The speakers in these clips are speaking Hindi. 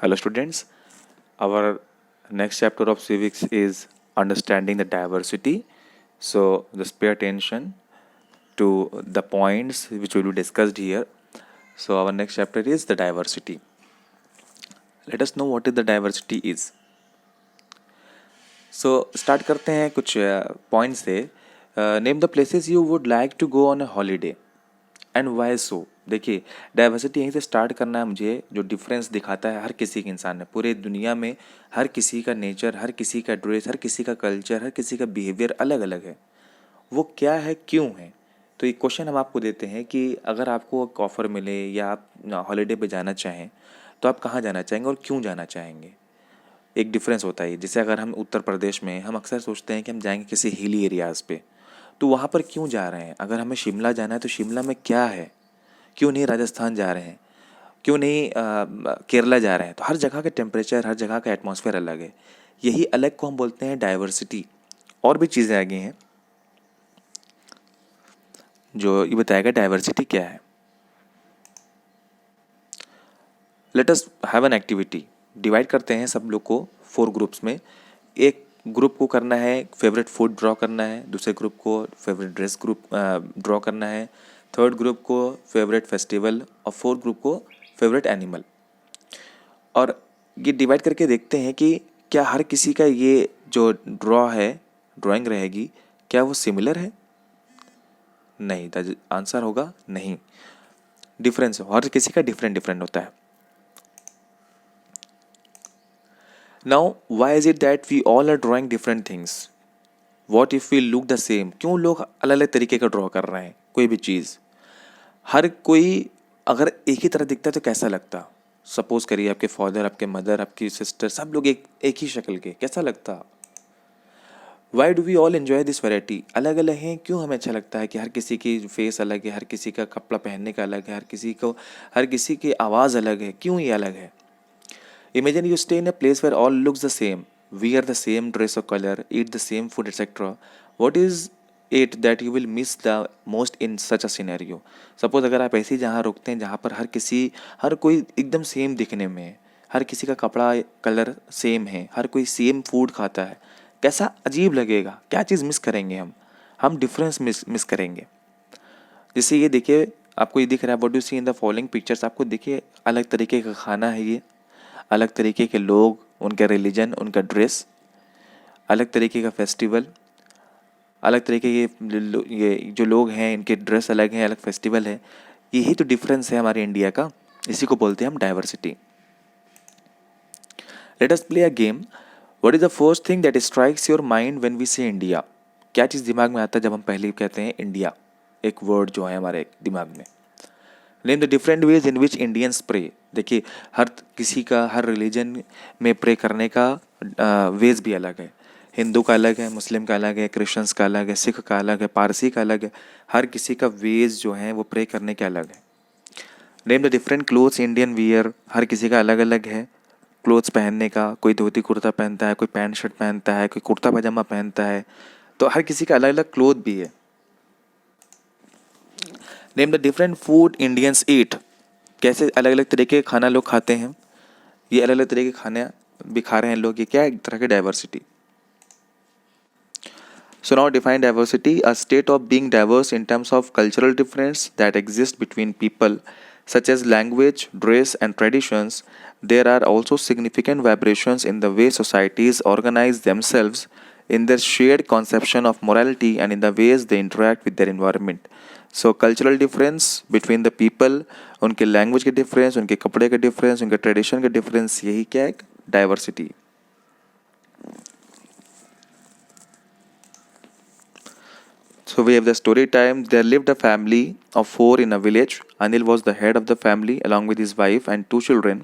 Hello students, our next chapter of civics is understanding the diversity. So just pay attention to the points which will be discussed here. So our next chapter is the diversity. Let us know what is the diversity is. So start करते हैं कुछ पॉइंट्स से. Name the places you would like to go on a holiday and why so. देखिए डाइवर्सिटी यहीं से स्टार्ट करना है मुझे. जो डिफरेंस दिखाता है हर किसी के इंसान में पूरे दुनिया में, हर किसी का नेचर, हर किसी का ड्रेस, हर किसी का कल्चर, हर किसी का बिहेवियर अलग अलग है. वो क्या है, क्यों है? तो एक क्वेश्चन हम आपको देते हैं कि अगर आपको एक ऑफ़र मिले या आप हॉलीडे पे जाना चाहें तो आप कहाँ जाना चाहेंगे और क्यों जाना चाहेंगे. एक डिफरेंस होता है. जैसे अगर हम उत्तर प्रदेश में, हम अक्सर सोचते हैं कि हम जाएंगे किसी हिली एरियाज़ पे, तो वहाँ पर क्यों जा रहे हैं. अगर हमें शिमला जाना है तो शिमला में क्या है, क्यों नहीं राजस्थान जा रहे हैं, क्यों नहीं केरला जा रहे हैं. तो हर जगह का टेम्परेचर, हर जगह का एटमॉस्फेयर अलग है. यही अलग को हम बोलते हैं डाइवर्सिटी. और भी चीज़ें आ गई हैं जो ये बताएगा डाइवर्सिटी क्या है. Let us have an activity. Divide करते हैं सब लोग को 4 ग्रुप्स में. एक ग्रुप को करना है फेवरेट फूड ड्रॉ करना है, दूसरे ग्रुप को फेवरेट ड्रेस ग्रुप ड्रॉ करना है, थर्ड ग्रुप को फेवरेट फेस्टिवल और फोर्थ ग्रुप को फेवरेट एनिमल. और ये डिवाइड करके देखते हैं कि क्या हर किसी का ये जो ड्राइंग रहेगी, क्या वो सिमिलर है. नहीं, द आंसर होगा नहीं. डिफरेंस हर किसी का डिफरेंट डिफरेंट होता है. Now why is it that we all are drawing different things. What if we look the same. क्यों लोग अलग अलग तरीके का ड्रॉ कर रहे हैं कोई भी चीज़. हर कोई अगर एक ही तरह दिखता है तो कैसा लगता. सपोज करिए आपके फादर, आपके मदर, आपकी सिस्टर, सब लोग एक ही शक्ल के, कैसा लगता. Why do we all enjoy this variety. अलग अलग हैं, क्यों हमें अच्छा लगता है कि हर किसी की फेस अलग है, हर किसी का कपड़ा पहनने का अलग है, हर किसी की आवाज़ अलग है. क्यों ये अलग है. Imagine you stay in a place where all looks the same, wear the same dress or color, eat the same food, etc. What is it that you will miss the most in such a scenario? Suppose अगर आप ऐसी जहाँ रुकते हैं जहाँ पर हर कोई एकदम सेम दिखने में है, हर किसी का कपड़ा कलर सेम है, हर कोई सेम फूड खाता है, कैसा अजीब लगेगा. क्या चीज़ मिस करेंगे हम डिफरेंस मिस करेंगे. जैसे ये देखिए, आपको ये दिख रहा है, what do see in the following pictures. आपको देखिए अलग तरीके का खाना है, ये अलग तरीके के लोग, उनका रिलीजन, उनका ड्रेस, अलग तरीके का फेस्टिवल, अलग तरीके के ये जो लोग हैं इनके ड्रेस अलग हैं, अलग फेस्टिवल है. यही तो डिफरेंस है हमारे इंडिया का. इसी को बोलते हैं हम diversity. Let us play a game. What is the first thing that strikes your mind when we say India. क्या चीज़ दिमाग में आता है जब हम पहले कहते हैं इंडिया. एक वर्ड जो है हमारे दिमाग में. Name the different ways in which Indians pray. देखिए हर किसी का, हर रिलीजन में प्रे करने का वेज भी अलग है. हिंदू का अलग है, मुस्लिम का अलग है, क्रिश्चियंस का अलग है, सिख का अलग है, पारसी का अलग है. हर किसी का वेज जो है वो प्रे करने के अलग है. Name the different clothes Indian wear. हर किसी का अलग अलग है क्लोथ्स पहनने का. कोई धोती कुर्ता पहनता है, कोई पैंट शर्ट पहनता है, कोई कुर्ता पजामा पहनता है. तो हर किसी का अलग अलग क्लोथ भी है. Name the different food Indians eat. कैसे अलग अलग तरीके के खाना लोग खाते हैं. ये अलग अलग तरीके के खाने भी खा रहे हैं लोग. ये क्या है, एक तरह की diversity. So now define diversity: a state of being diverse in terms of cultural difference that exists between people, such as language, dress, and traditions. There are also significant vibrations in the way societies organize themselves, in their shared conception of morality, and in the ways they interact with their environment. So cultural difference between the people, उनके language के difference, उनके कपड़े के difference, उनके tradition के difference, यही क्या है, diversity. So we have the story time. There lived a family of 4 in a village. Anil was the head of the family along with his wife and 2 children.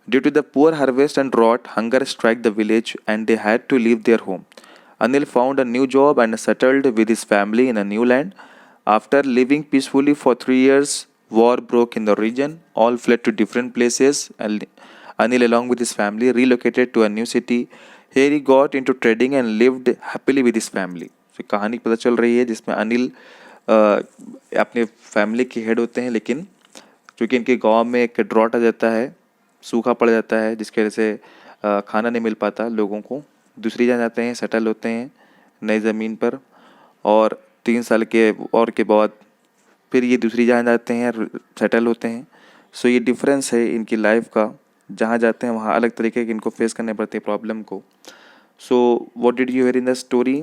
Due to the poor harvest and drought, hunger struck the village and they had to leave their home. Anil found a new job and settled with his family in a new land. After living peacefully for 3 years, war broke in the region. All fled to different places. Anil, along with his family, relocated to a new city. Here he got into trading and lived happily with his family. तो कहानी पता चल रही है जिसमें अनिल अपने फैमिली के हेड होते हैं, लेकिन क्योंकि इनके गांव में एक ड्रॉट आ जाता है, सूखा पड़ जाता है जिसकी वजह से खाना नहीं मिल पाता लोगों को, दूसरी जगह जाते हैं, सेटल होते हैं नई ज़मीन पर, और 3 साल के और के बाद फिर ये दूसरी जगह जाते हैं, सेटल होते हैं। सो ये डिफरेंस है इनकी लाइफ का, जहाँ जाते हैं वहाँ अलग तरीके के इनको फेस करने पड़ते हैं प्रॉब्लम को। So what did you here in the story?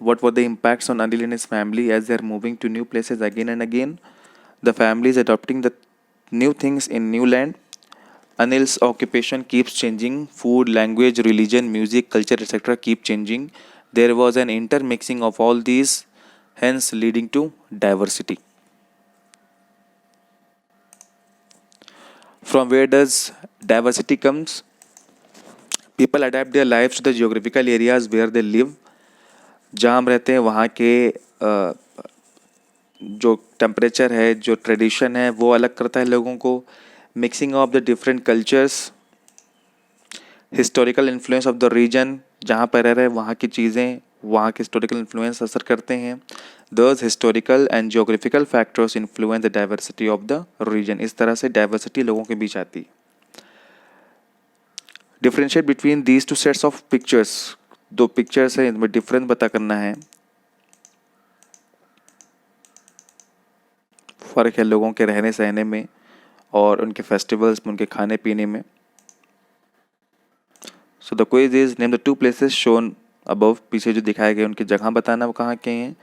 What were the impacts on Anil and his family as they are moving to new places again and again? The family is adopting the new things in new land. Anil's occupation keeps changing. Food, language, religion, music, culture, etc. keep changing. There was an intermixing of all these, hence leading to diversity. From where does diversity comes? People adapt their lives to the geographical areas where they live. जहाँ हम रहते हैं वहाँ के जो टेम्परेचर है, जो ट्रेडिशन है, वो अलग करता है लोगों को। Mixing of the different cultures, historical influence of the region, जहाँ पर रह रहे हैं वहाँ की चीज़ें वहाँ के हिस्टोरिकल इन्फ्लुएंस असर करते हैं। Those historical and geographical factors influence the diversity of the region. इस तरह से डाइवर्सिटी लोगों के बीच आती है। Differentiate between these two sets of pictures, 2 pictures है, इनमें डिफरेंस पता करना है। फ़र्क है लोगों के रहने सहने में और उनके फेस्टिवल्स में, उनके खाने पीने में। So the quiz is name the 2 places shown above, पीछे जो दिखाए गए उनकी जगह बताना वो कहाँ के हैं।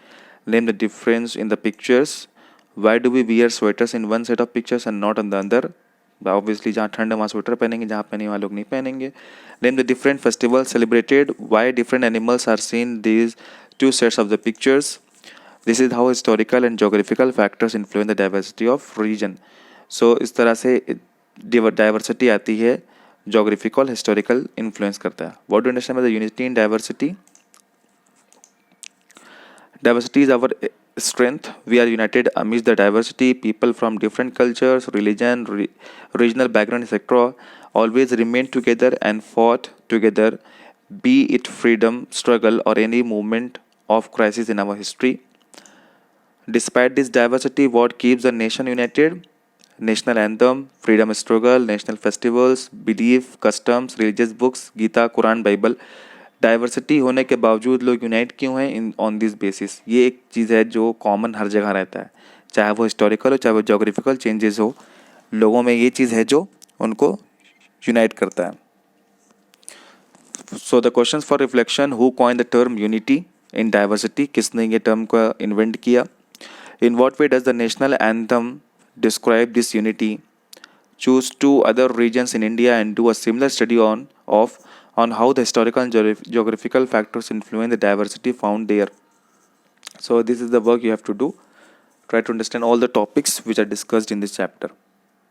Name the difference in the pictures. Why do we wear sweaters in one set of pictures and not on the other? Obviously जहाँ ठंड है वहाँ स्वेटर पहनेंगे, जहाँ पहने वहाँ लोग नहीं पहनेंगे। Name the different festivals celebrated. Why different animals are seen these 2 sets of the pictures? This is how historical and geographical factors influence the diversity of region. सो इस तरह से डाइवर्सिटी आती है, जोग्राफिकल हिस्टोरिकल इन्फ्लुएंस करता है। What do understand by the unity in diversity? Diversity is our strength. We are united amidst the diversity. People from different cultures, religion, regional background, etc. always remain together and fought together, be it freedom struggle or any movement of crisis in our history. Despite this diversity, what keeps the nation united? National anthem, freedom struggle, national festivals, belief, customs, religious books, Gita, Quran, Bible. Diversity होने के बावजूद लोग यूनाइट क्यों हैं? In on this basis. ये एक चीज़ है जो कॉमन हर जगह रहता है, चाहे वो हिस्टोरिकल हो, चाहे वो जोग्राफिकल चेंजेस हो, लोगों में ये चीज़ है जो उनको यूनाइट करता है। So the question for reflection, who coin the term unity in diversity? किसने ये टर्म को इन्वेंट किया? In what way does the national anthem describe this unity? Choose 2 other regions in India and do a similar study on how the historical and geographical factors influence the diversity found there. So this is the work you have to do. Try to understand all the topics which are discussed in this chapter.